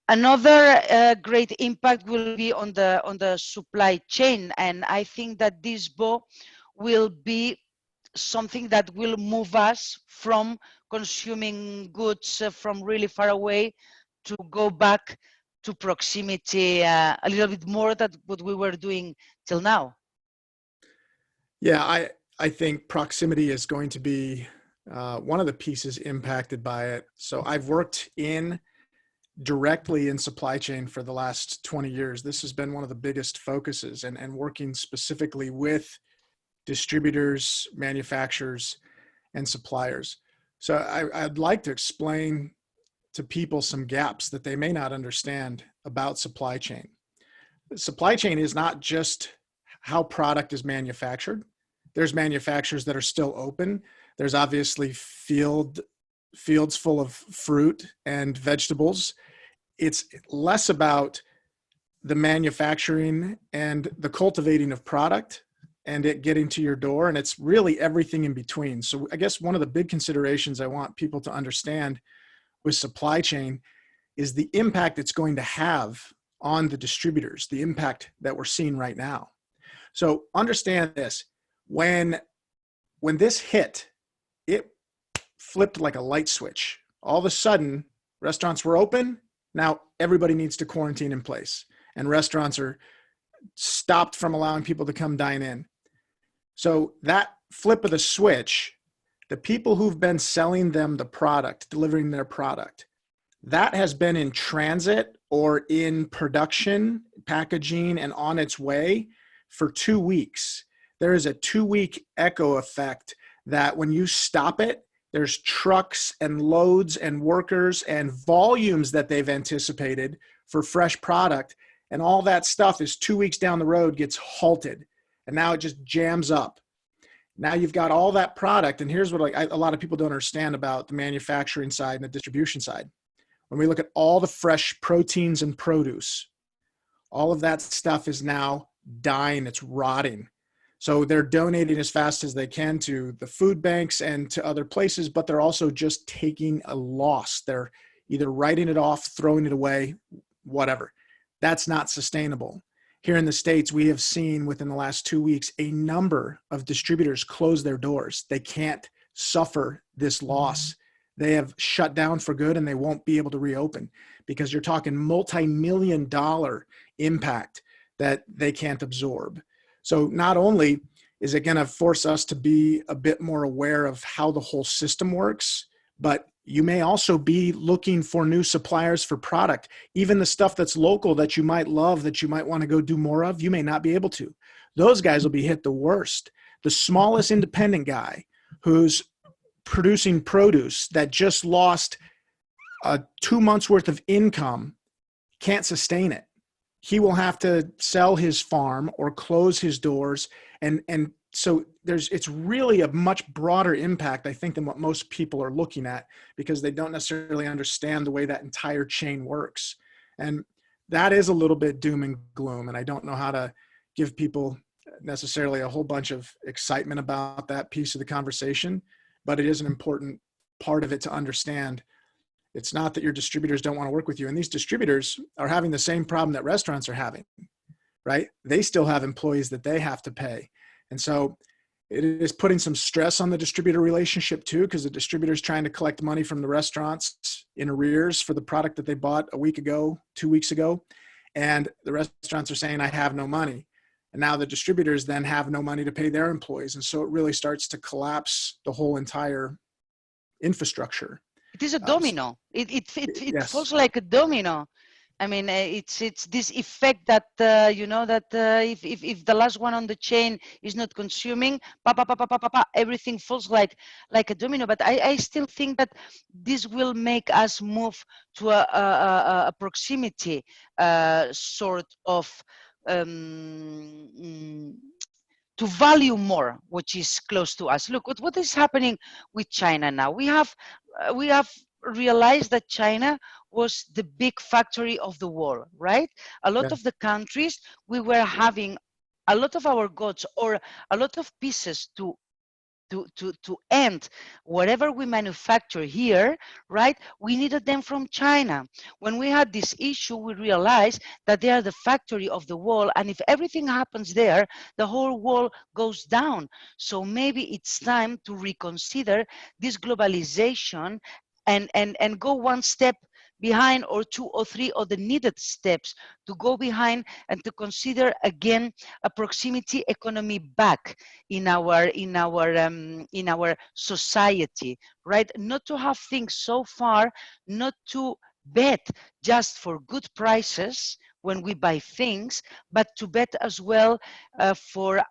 Another great impact will be on the supply chain, and I think that this bow will be something that will move us from consuming goods from really far away to go back to proximity a little bit more than what we were doing till now. Yeah, I think proximity is going to be one of the pieces impacted by it. So I've worked directly in supply chain for the last 20 years. This has been one of the biggest focuses, and working specifically with distributors, manufacturers, and suppliers. So I'd like to explain to people some gaps that they may not understand about supply chain. Supply chain is not just how product is manufactured. There's manufacturers that are still open. There's obviously fields full of fruit and vegetables. It's less about the manufacturing and the cultivating of product and it getting to your door, and it's really everything in between. So I guess one of the big considerations I want people to understand with supply chain is the impact it's going to have on the distributors, the impact that we're seeing right now. So understand this, when this hit, it flipped like a light switch. All of a sudden, restaurants were open. Now everybody needs to quarantine in place, and restaurants are stopped from allowing people to come dine in. So that flip of the switch, the people who've been selling them the product, delivering their product, that has been in transit or in production, packaging, and on its way for 2 weeks. There is a 2-week echo effect that when you stop it, there's trucks and loads and workers and volumes that they've anticipated for fresh product. And all that stuff is 2 weeks down the road gets halted. And now it just jams up. Now you've got all that product. And here's what a lot of people don't understand about the manufacturing side and the distribution side. When we look at all the fresh proteins and produce, all of that stuff is now dying. It's rotting. So they're donating as fast as they can to the food banks and to other places, but they're also just taking a loss. They're either writing it off, throwing it away, whatever. That's not sustainable. Here in the States, we have seen within the last 2 weeks, a number of distributors close their doors. They can't suffer this loss. They have shut down for good and they won't be able to reopen because you're talking multi-million-dollar impact that they can't absorb. So not only is it going to force us to be a bit more aware of how the whole system works, but you may also be looking for new suppliers for product. Even the stuff that's local that you might love, that you might want to go do more of, you may not be able to. Those guys will be hit the worst. The smallest independent guy who's producing produce that just lost 2 months worth of income can't sustain it. He will have to sell his farm or close his doors. And so it's really a much broader impact, I think, than what most people are looking at because they don't necessarily understand the way that entire chain works. And that is a little bit doom and gloom. And I don't know how to give people necessarily a whole bunch of excitement about that piece of the conversation, but it is an important part of it to understand. It's not that your distributors don't want to work with you. And these distributors are having the same problem that restaurants are having, right? They still have employees that they have to pay. And so it is putting some stress on the distributor relationship too, because the distributor is trying to collect money from the restaurants in arrears for the product that they bought a week ago, 2 weeks ago. And the restaurants are saying, I have no money. And now the distributors then have no money to pay their employees. And so it really starts to collapse the whole entire infrastructure. It is a domino. It Yes. falls like a domino. I mean, it's this effect that if the last one on the chain is not consuming, everything falls like a domino. But I still think that this will make us move to a proximity sort of to value more which is close to us. Look what is happening with China now. We have realized that China was the big factory of the world, right? A lot of the countries, we were having a lot of our goods or a lot of pieces to to end whatever we manufacture here, right? We needed them from China. When we had this issue, we realized that they are the factory of the world, and if everything happens there, the whole world goes down. So maybe it's time to reconsider this globalization and go one step behind, or two or three of the needed steps to go behind, and to consider again a proximity economy back in our society, right? Not to have things so far, not to bet just for good prices when we buy things, but to bet as well for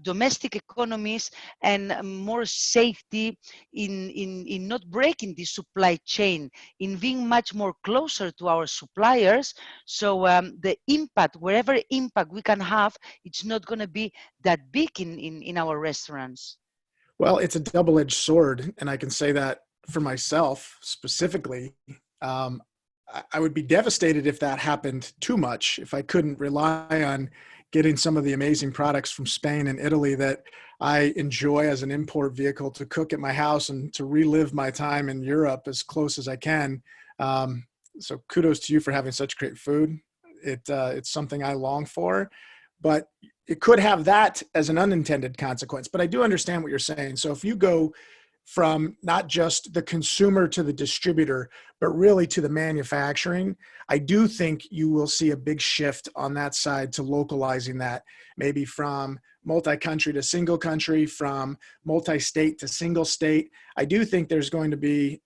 domestic economies and more safety in not breaking the supply chain, in being much more closer to our suppliers. So the impact, wherever impact we can have, it's not going to be that big in our restaurants. Well, it's a double-edged sword, and I can say that for myself specifically. Um, I would be devastated if that happened too much, if I couldn't rely on getting some of the amazing products from Spain and Italy that I enjoy as an import vehicle to cook at my house and to relive my time in Europe as close as I can. Um, so kudos to you for having such great food. It's something I long for, but it could have that as an unintended consequence. But I do understand what you're saying. So if you go from not just the consumer to the distributor, but really to the manufacturing, I do think you will see a big shift on that side to localizing that, maybe from multi-country to single country, from multi-state to single state. I do think there's going to be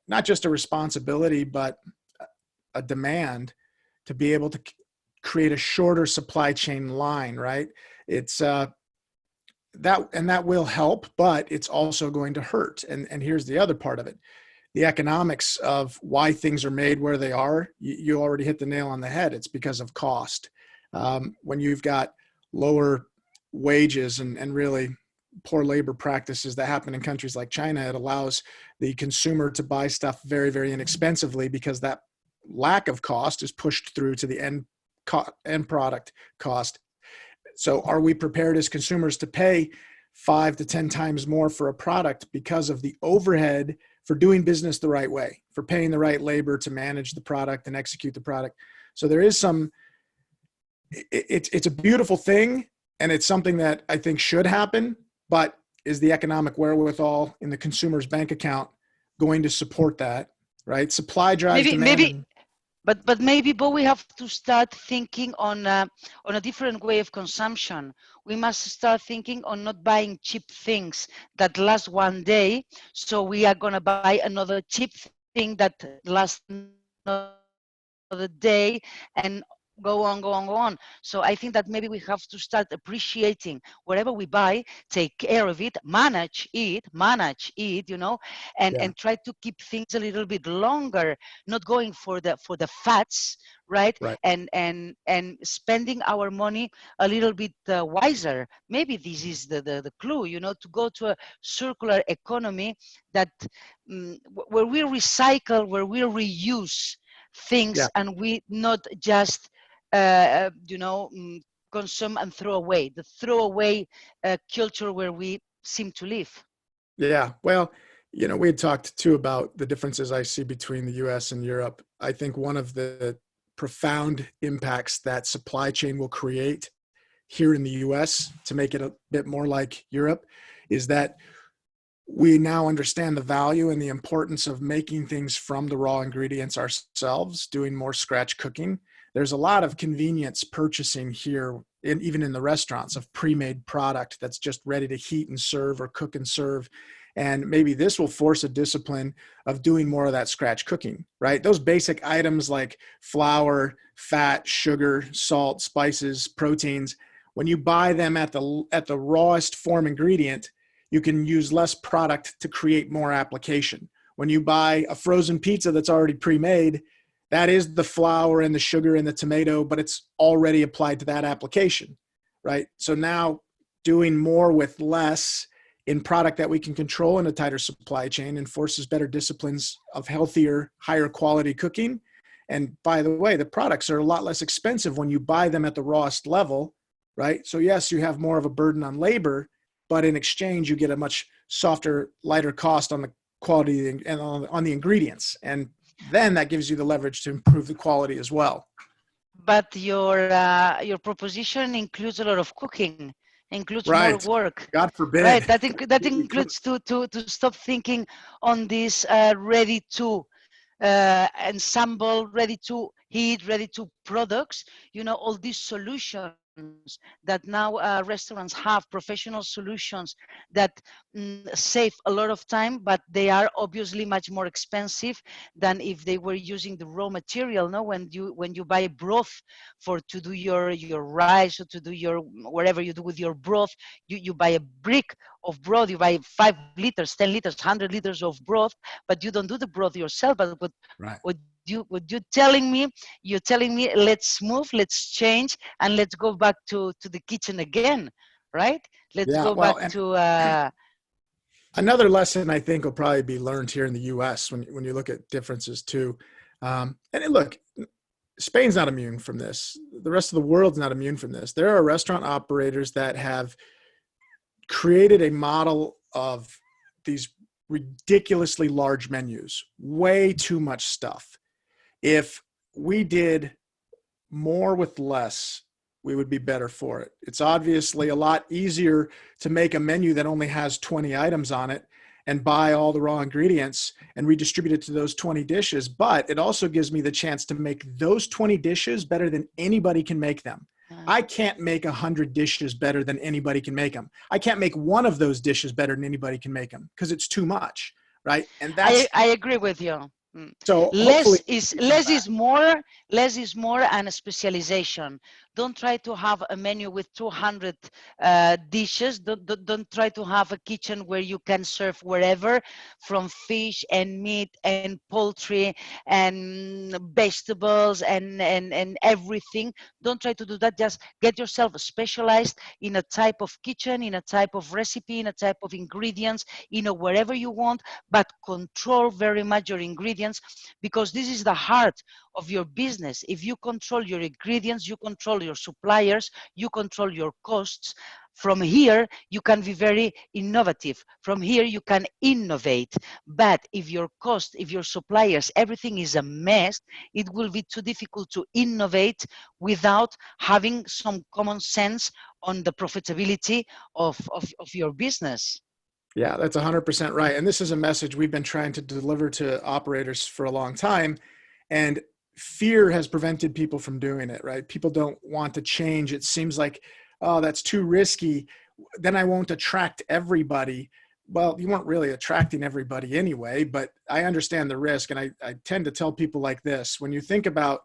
not just a responsibility, but a demand to be able to create a shorter supply chain line, right? It's that will help, but it's also going to hurt. And here's the other part of it. The economics of why things are made where they are, you already hit the nail on the head. It's because of cost. When you've got lower wages and really poor labor practices that happen in countries like China, it allows the consumer to buy stuff very, very inexpensively because that lack of cost is pushed through to the end product cost. So are we prepared as consumers to pay 5 to 10 times more for a product because of the overhead for doing business the right way, for paying the right labor to manage the product and execute the product? So there is it's a beautiful thing, and it's something that I think should happen, but is the economic wherewithal in the consumer's bank account going to support that, right? Supply drives demand. Maybe but maybe, but we have to start thinking on a different way of consumption. We must start thinking on not buying cheap things that last one day. So we are going to buy another cheap thing that lasts another day, and go on, go on, go on. So I think that maybe we have to start appreciating whatever we buy, take care of it, manage it, you know, and try to keep things a little bit longer, not going for the fats, right? Right. And spending our money a little bit wiser. Maybe this is the clue, you know, to go to a circular economy that where we recycle, where we reuse things, Yeah. and we not just you know, consume and throw away, the throwaway culture where we seem to live. Yeah. Well, you know, we had talked too about the differences I see between the US and Europe. I think one of the profound impacts that supply chain will create here in the US to make it a bit more like Europe is that we now understand the value and the importance of making things from the raw ingredients ourselves, doing more scratch cooking. There's a lot of convenience purchasing here, even in the restaurants, of pre-made product that's just ready to heat and serve or cook and serve. And maybe this will force a discipline of doing more of that scratch cooking, right? Those basic items like flour, fat, sugar, salt, spices, proteins, when you buy them at the rawest form ingredient, you can use less product to create more application. When you buy a frozen pizza that's already pre-made, that is the flour and the sugar and the tomato, but it's already applied to that application, right? So now doing more with less in product that we can control in a tighter supply chain enforces better disciplines of healthier, higher quality cooking. And by the way, the products are a lot less expensive when you buy them at the rawest level, right? So yes, you have more of a burden on labor, but in exchange, you get a much softer, lighter cost on the quality and on the ingredients. And then that gives you the leverage to improve the quality as well. But your proposition includes a lot of cooking, includes more Right. work, God right? forbid. That includes to stop thinking on this ready to ensemble, ready to heat, ready to products. You know, all these solutions that now restaurants have, professional solutions that save a lot of time, but they are obviously much more expensive than if they were using the raw material. No, when you buy broth for to do your rice or to do your whatever you do with your broth, you buy a brick of broth, you buy 5 liters, 10 liters, 100 liters of broth, but you don't do the broth yourself. But Right. what you're telling me, let's move, let's change, and let's go back to the kitchen again, right? Let's Yeah. go back Well, and to another lesson I think will probably be learned here in the U.S. when you look at differences too. Look, Spain's not immune from this. The rest of the world's not immune from this. There are restaurant operators that have created a model of these ridiculously large menus, way too much stuff. If we did more with less, we would be better for it. It's obviously a lot easier to make a menu that only has 20 items on it and buy all the raw ingredients and redistribute it to those 20 dishes. But it also gives me the chance to make those 20 dishes better than anybody can make them. I can't make 100 dishes better than anybody can make them. I can't make one of those dishes better than anybody can make them because it's too much, right? And that's I agree with you. so hopefully Less is more, less is more, and a specialization. Don't try to have a menu with 200 dishes. Don't try to have a kitchen where you can serve wherever, from fish and meat and poultry and vegetables and everything. Don't try to do that. Just get yourself specialized in a type of kitchen, in a type of recipe, in a type of ingredients, wherever you want, but control very much your ingredients, because this is the heart of your business. If you control your ingredients, you control your suppliers, you control your costs. From here, you can be very innovative. From here, you can innovate. But if your cost, if your suppliers, everything is a mess, it will be too difficult to innovate without having some common sense on the profitability of your business. Yeah, that's 100% right. And this is a message we've been trying to deliver to operators for a long time. And fear has prevented people from doing it, right? People don't want to change. It seems like, oh, that's too risky. Then I won't attract everybody. Well, you weren't really attracting everybody anyway, but I understand the risk. And I tend to tell people like this: when you think about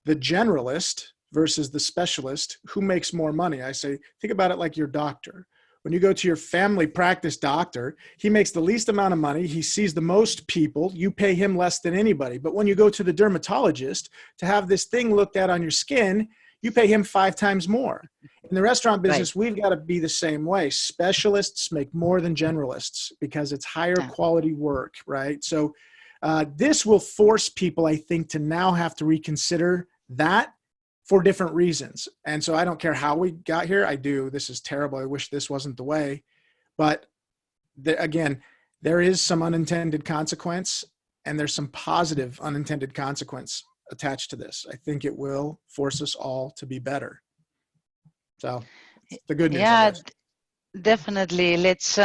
the generalist versus the specialist, who makes more money? I say, think about it like your doctor. When you go to your family practice doctor, he makes the least amount of money. He sees the most people. You pay him less than anybody. But when you go to the dermatologist to have this thing looked at on your skin, you pay him 5 times more. In the restaurant business, Right. we've got to be the same way. Specialists make more than generalists because it's higher quality work, right? So this will force people, I think, to now have to reconsider that for different reasons. And so I don't care how we got here. I do. This is terrible. I wish this wasn't the way. But again, there is some unintended consequence, and there's some positive unintended consequence attached to this. I think it will force us all to be better. So the good news, I guess. Definitely. Let's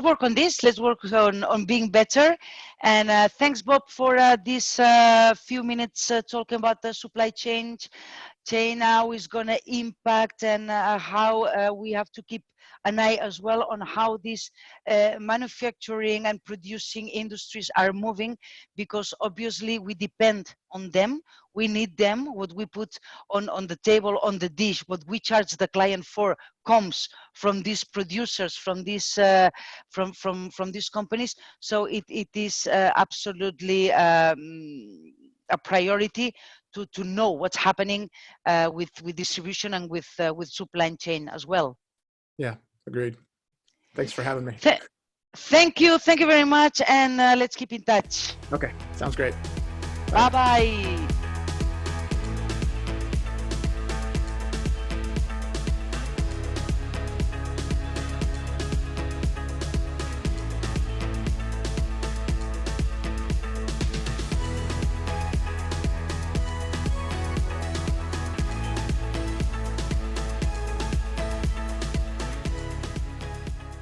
work on this. Let's work on being better. And thanks, Bob, for this few minutes talking about the supply chain, how is going to impact, and how we have to keep an eye as well on how these manufacturing and producing industries are moving, because obviously we depend on them. We need them. What we put on the table, on the dish, what we charge the client for comes from these producers, from these from these companies. So it is absolutely a priority to know what's happening with distribution and with supply chain as well. Yeah, agreed. Thanks for having me. Thank you very much, and let's keep in touch. Okay, sounds great. Bye bye.